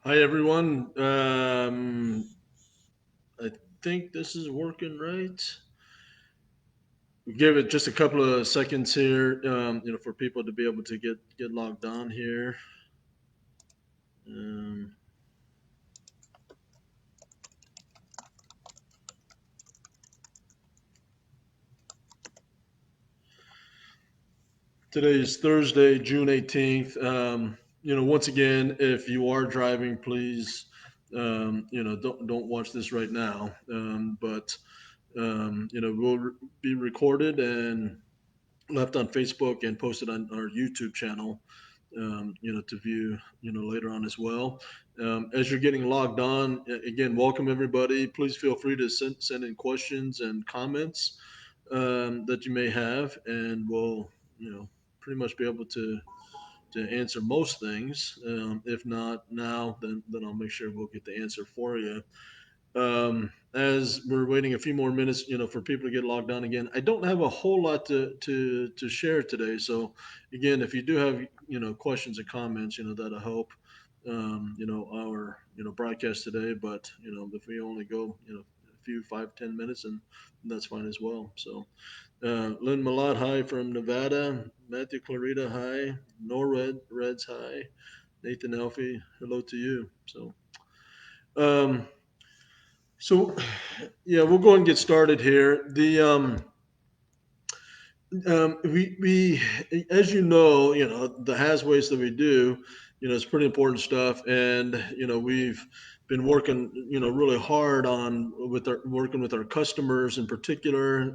Hi everyone. I think this is working right. Give it just a couple of seconds here, for people to be able to get logged on here. Um, Today is Thursday, June 18th. Once again, if you are driving, please, don't watch this right now. But we'll be recorded and left on Facebook and posted on our YouTube channel, to view, later on as well. As you're getting logged on, again, welcome everybody. Please feel free to send in questions and comments that you may have, and we'll, pretty much be able to answer most things. If not now, then I'll make sure we'll get the answer for you. As we're waiting a few more minutes, for people to get logged on again, I don't have a whole lot to share today. So again, if you do have questions and comments, that'll help our broadcast today. But if we only go a few 5-10 minutes, and that's fine as well. So Lynn Malott, hi from Nevada. Matthew Clarita, hi. Norred Reds, hi. Nathan Elfie, hello to you. Um, so, yeah, we'll go ahead and get started here. We as the has waste that we do, it's pretty important stuff, and we've been working, really hard on with our working with our customers in particular.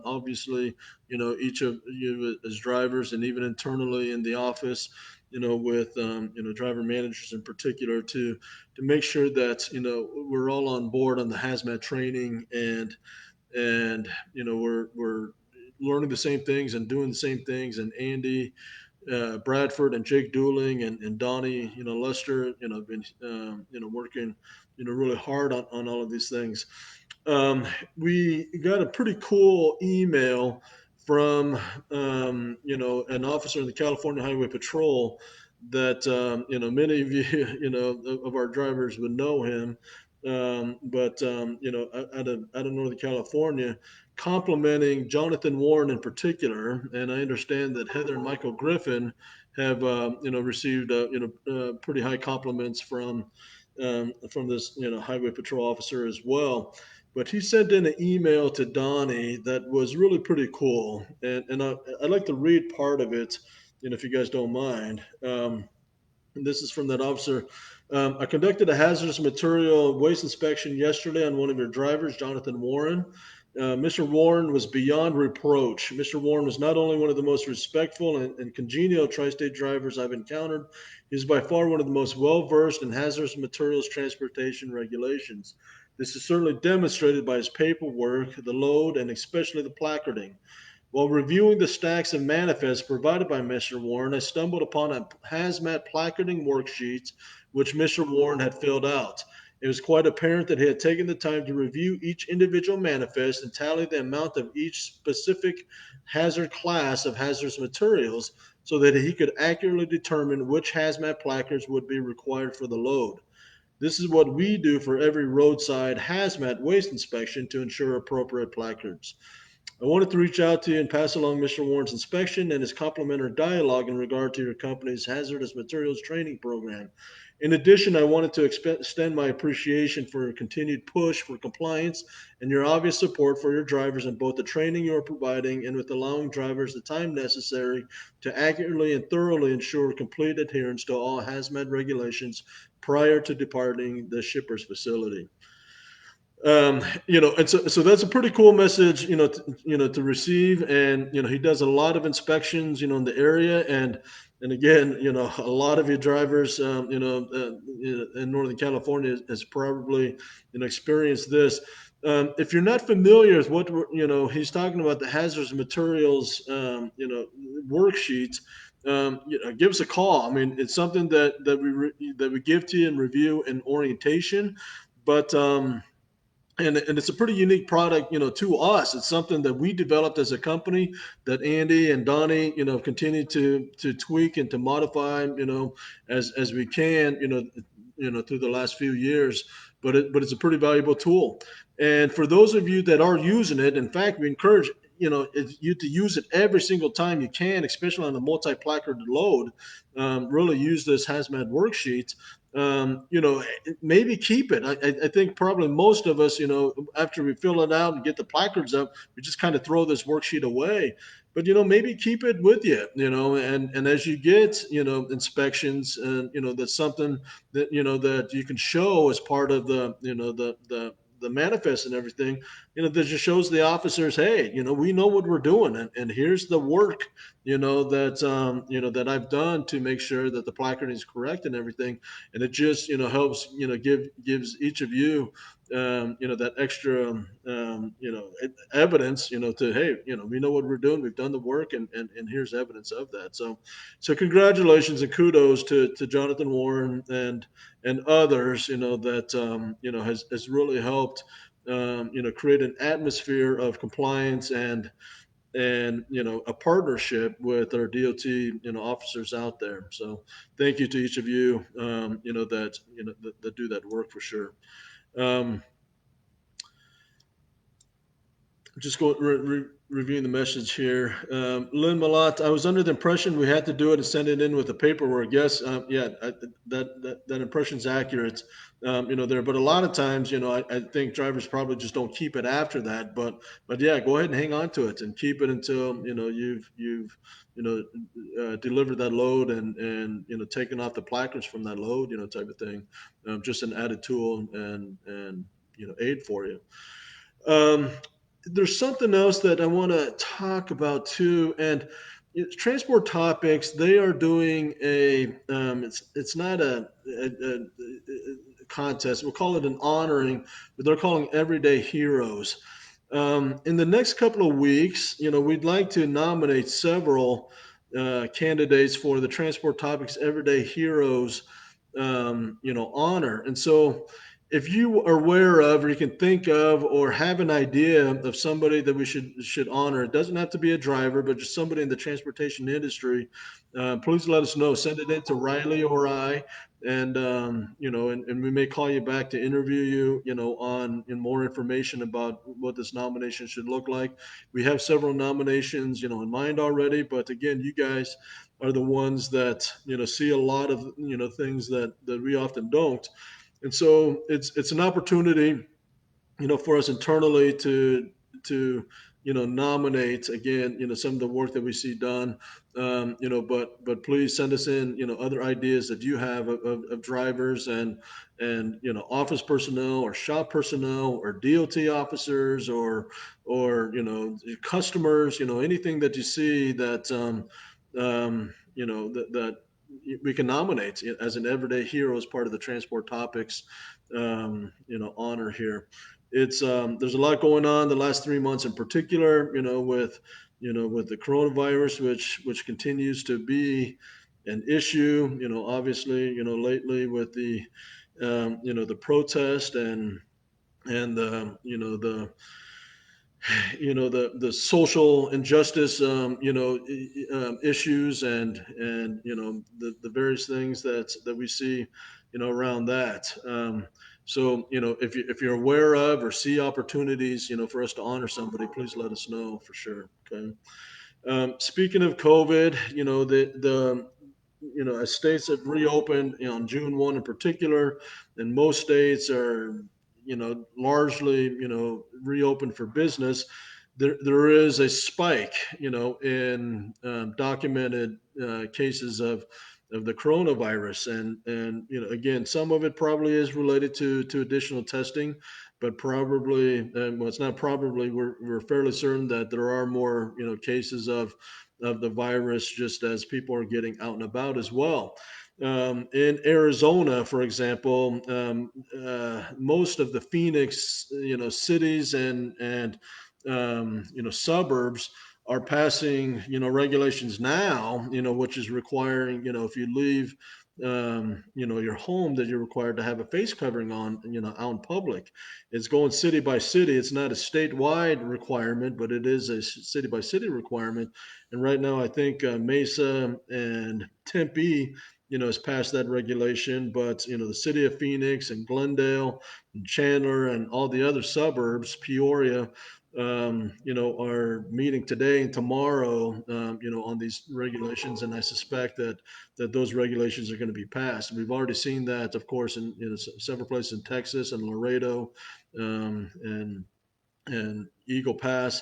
Obviously, each of you as drivers, and even internally in the office, with driver managers in particular, to make sure that we're all on board on the hazmat training, and we're learning the same things and doing the same things. And Andy Bradford and Jake Dooling and Donnie, Lester, have been working really hard on all of these things. We got a pretty cool email from an officer in the California Highway Patrol that many of you of our drivers would know him, but out of Northern California, complimenting Jonathan Warren in particular. And I understand that Heather and Michael Griffin have received pretty high compliments from this highway patrol officer as well. But he sent in an email to Donnie that was really pretty cool, and I'd like to read part of it, if you guys don't mind. And this is from that officer. I conducted a hazardous material waste inspection yesterday on one of your drivers, Jonathan Warren. Mr. Warren was beyond reproach. Mr. Warren was not only one of the most respectful and congenial tri state drivers I've encountered, he is by far one of the most well versed in hazardous materials transportation regulations. This is certainly demonstrated by his paperwork, the load, and especially the placarding. While reviewing the stacks of manifests provided by Mr. Warren, I stumbled upon a hazmat placarding worksheet which Mr. Warren had filled out. It was quite apparent that he had taken the time to review each individual manifest and tally the amount of each specific hazard class of hazardous materials so that he could accurately determine which hazmat placards would be required for the load. This is what we do for every roadside hazmat waste inspection to ensure appropriate placards. I wanted to reach out to you and pass along Mr. Warren's inspection and his complimentary dialogue in regard to your company's hazardous materials training program. In addition, I wanted to extend my appreciation for your continued push for compliance and your obvious support for your drivers in both the training you are providing and with allowing drivers the time necessary to accurately and thoroughly ensure complete adherence to all hazmat regulations prior to departing the shipper's facility. And so that's a pretty cool message, to receive. And he does a lot of inspections, in the area. And again, a lot of you drivers, in Northern California has probably experienced this. If you're not familiar with what he's talking about, the hazardous materials worksheets. Give us a call. I mean, it's something that we give to you in review and orientation, but and it's a pretty unique product, to us. It's something that we developed as a company that Andy and Donnie, continue to tweak and to modify, as we can, through the last few years, but it's a pretty valuable tool. And for those of you that are using it, in fact, we encourage you to use it every single time you can, especially on a multi-placard load. Really use this hazmat worksheet. Maybe keep it. I think probably most of us, after we fill it out and get the placards up, we just kind of throw this worksheet away. But maybe keep it with you, and as you get inspections, and that's something that that you can show as part of the manifest and everything, that just shows the officers, hey, we know what we're doing, and here's the work, that I've done to make sure that the placarding is correct and everything. And it just, helps, gives each of you, that extra, evidence, to, hey, we know what we're doing, we've done the work, and here's evidence of that. So congratulations and kudos to Jonathan Warren and others, that has really helped, create an atmosphere of compliance and a partnership with our DOT officers out there. So thank you to each of you, that do that work for sure. Um, just reviewing the message here. Lynn Malat, I was under the impression we had to do it and send it in with the paperwork. Yes, yeah, that impression's accurate. There, but a lot of times, I think drivers probably just don't keep it after that. But yeah, go ahead and hang on to it and keep it until you've delivered that load and taken off the placards from that load, type of thing. Just an added tool and aid for you. Um, there's something else that I want to talk about too, and transport topics. They are doing it's not a contest. We'll call it an honoring, but they're calling everyday heroes. In the next couple of weeks, we'd like to nominate several candidates for the Transport Topics Everyday Heroes, honor. And so, if you are aware of, or you can think of, or have an idea of somebody that we should honor, it doesn't have to be a driver, but just somebody in the transportation industry. Please let us know. Send it in to Riley or I, and and we may call you back to interview you, on in more information about what this nomination should look like. We have several nominations, in mind already, but again, you guys are the ones that see a lot of things that we often don't, and so it's an opportunity, for us internally to nominate again, some of the work that we see done. But please send us in, other ideas that you have of drivers and office personnel or shop personnel or DOT officers or customers, anything that you see that that we can nominate as an everyday hero as part of the transport topics honor here. It's there's a lot going on the last 3 months in particular, with the coronavirus, which continues to be an issue. Obviously, lately with the protest and the social injustice, issues and the various things that we see, around that. So if you're aware of or see opportunities, for us to honor somebody, please let us know for sure. Okay. Speaking of COVID, as states have reopened, on June 1 in particular, and most states are, largely, reopened for business, there is a spike, in documented cases of the coronavirus, and again, some of it probably is related to additional testing, but probably, well, it's not probably, we're fairly certain that there are more cases of the virus, just as people are getting out and about as well. In Arizona, for example, most of the Phoenix, cities and suburbs are passing, regulations now, which is requiring, if you leave, your home, that you're required to have a face covering on, out in public. It's going city by city. It's not a statewide requirement, but it is a city by city requirement. And right now, I think Mesa and Tempe, has passed that regulation, but the city of Phoenix and Glendale and Chandler and all the other suburbs, Peoria, are meeting today and tomorrow, on these regulations, and I suspect that those regulations are going to be passed. We've already seen that, of course, in several places in Texas and Laredo, and Eagle Pass.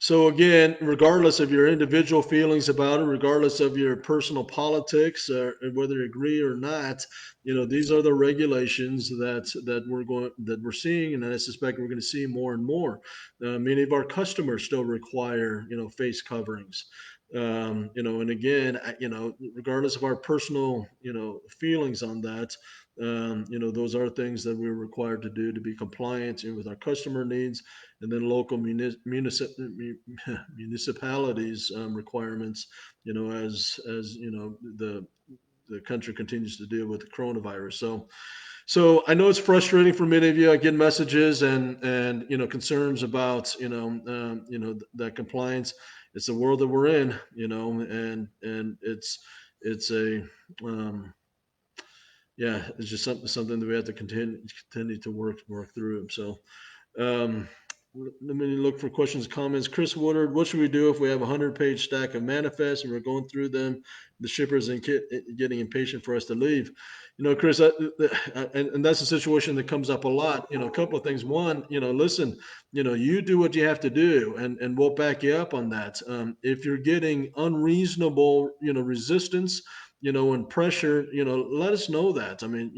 So again, regardless of your individual feelings about it, regardless of your personal politics, whether you agree or not, these are the regulations that we're seeing, and I suspect we're going to see more and more. Many of our customers still require face coverings. And again, regardless of our personal feelings on that, those are things that we're required to do to be compliant with our customer needs, and then local municipalities requirements, as the country continues to deal with the coronavirus. So I know it's frustrating for many of you. I get messages and concerns about that compliance. It's the world that we're in, and it's a yeah, it's just something that we have to continue to work through. So um, let me look for questions, comments. Chris Woodard, what should we do if we have a 100-page stack of manifests and we're going through them? The shippers and getting impatient for us to leave. Chris, and that's a situation that comes up a lot. A couple of things. One, listen, you do what you have to do, and we'll back you up on that. If you're getting unreasonable, resistance, and pressure, let us know that. I mean,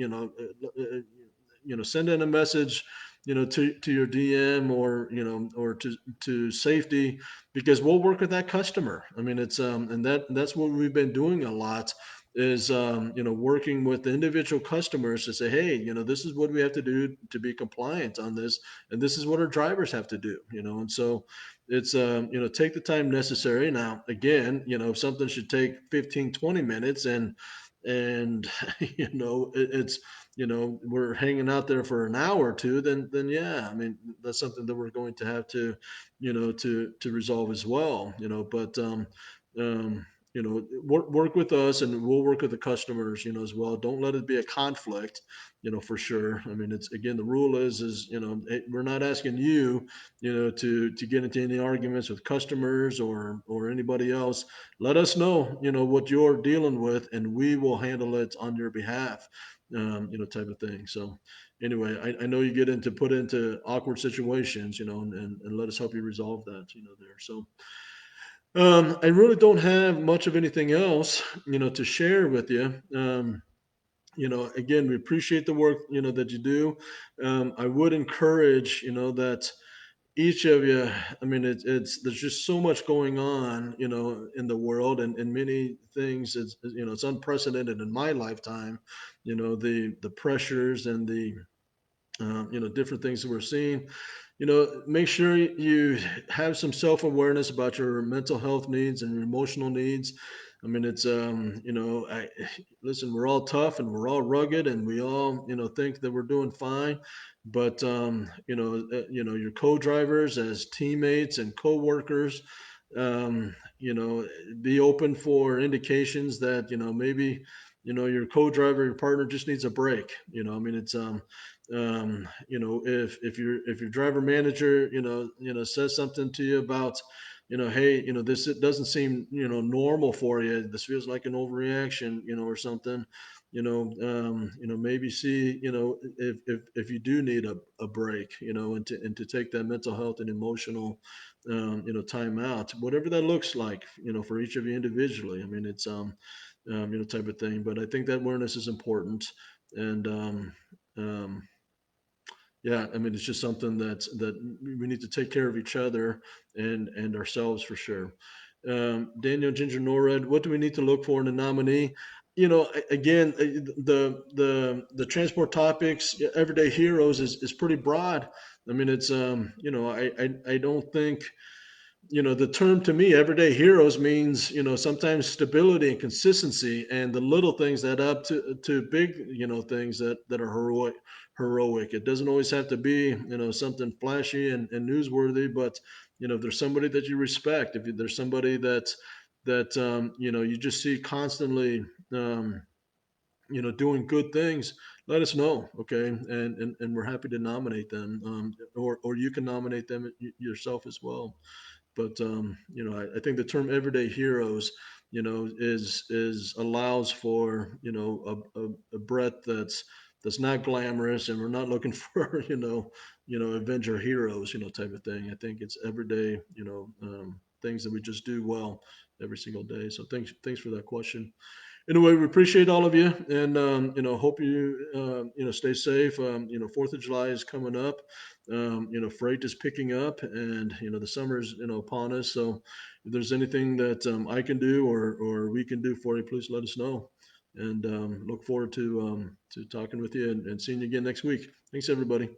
send in a message to your DM, or to safety, because we'll work with that customer. I mean, it's and that's what we've been doing a lot, is working with the individual customers to say, hey, this is what we have to do to be compliant on this, and this is what our drivers have to do. And so it's take the time necessary. Now again, if something should take 15-20 minutes, and it's we're hanging out there for an hour or two, then yeah, I mean, that's something that we're going to have to to resolve as well. But work with us, and we'll work with the customers as well. Don't let it be a conflict, for sure. I mean, it's, again, the rule is we're not asking you to get into any arguments with customers or anybody else. Let us know what you're dealing with, and we will handle it on your behalf, type of thing. So anyway, I know you get into put into awkward situations, and let us help you resolve that, there. So I really don't have much of anything else, to share with you. Again, we appreciate the work, that you do. I would encourage, that each of you, I mean, it's there's just so much going on, in the world, and many things. It's unprecedented in my lifetime. The pressures and the different things that we're seeing. Make sure you have some self-awareness about your mental health needs and your emotional needs. I mean, it's I listen, we're all tough and we're all rugged, and we all think that we're doing fine, but your co-drivers, as teammates and co-workers, be open for indications that maybe your co-driver, your partner, just needs a break. I mean, it's if your driver manager says something to you about hey, this, it doesn't seem normal for you, this feels like an overreaction, or something, maybe see if you do need a break, and to take that mental health and emotional time out, whatever that looks like, for each of you individually. I mean, it's type of thing, but I think that awareness is important. And um, yeah, I mean, it's just something that we need to take care of each other and ourselves, for sure. Daniel Ginger Norred, what do we need to look for in a nominee? Again, the transport topics, everyday heroes, is pretty broad. I mean, it's I don't think, the term, to me, everyday heroes, means sometimes stability and consistency, and the little things that up to big things that are heroic. It doesn't always have to be something flashy and newsworthy, but if there's somebody that you respect, if there's somebody that you just see constantly, um, doing good things, let us know, okay? And we're happy to nominate them, or you can nominate them yourself as well. But I think the term everyday heroes, is allows for a breadth that's not glamorous, and we're not looking for Avenger heroes, type of thing. I think it's everyday, things that we just do well every single day. So thanks for that question. Anyway, we appreciate all of you, and hope you stay safe. Fourth of July is coming up. Freight is picking up, and the summer's upon us. So, if there's anything that I can do or we can do for you, please let us know. And look forward to talking with you and seeing you again next week. Thanks, everybody.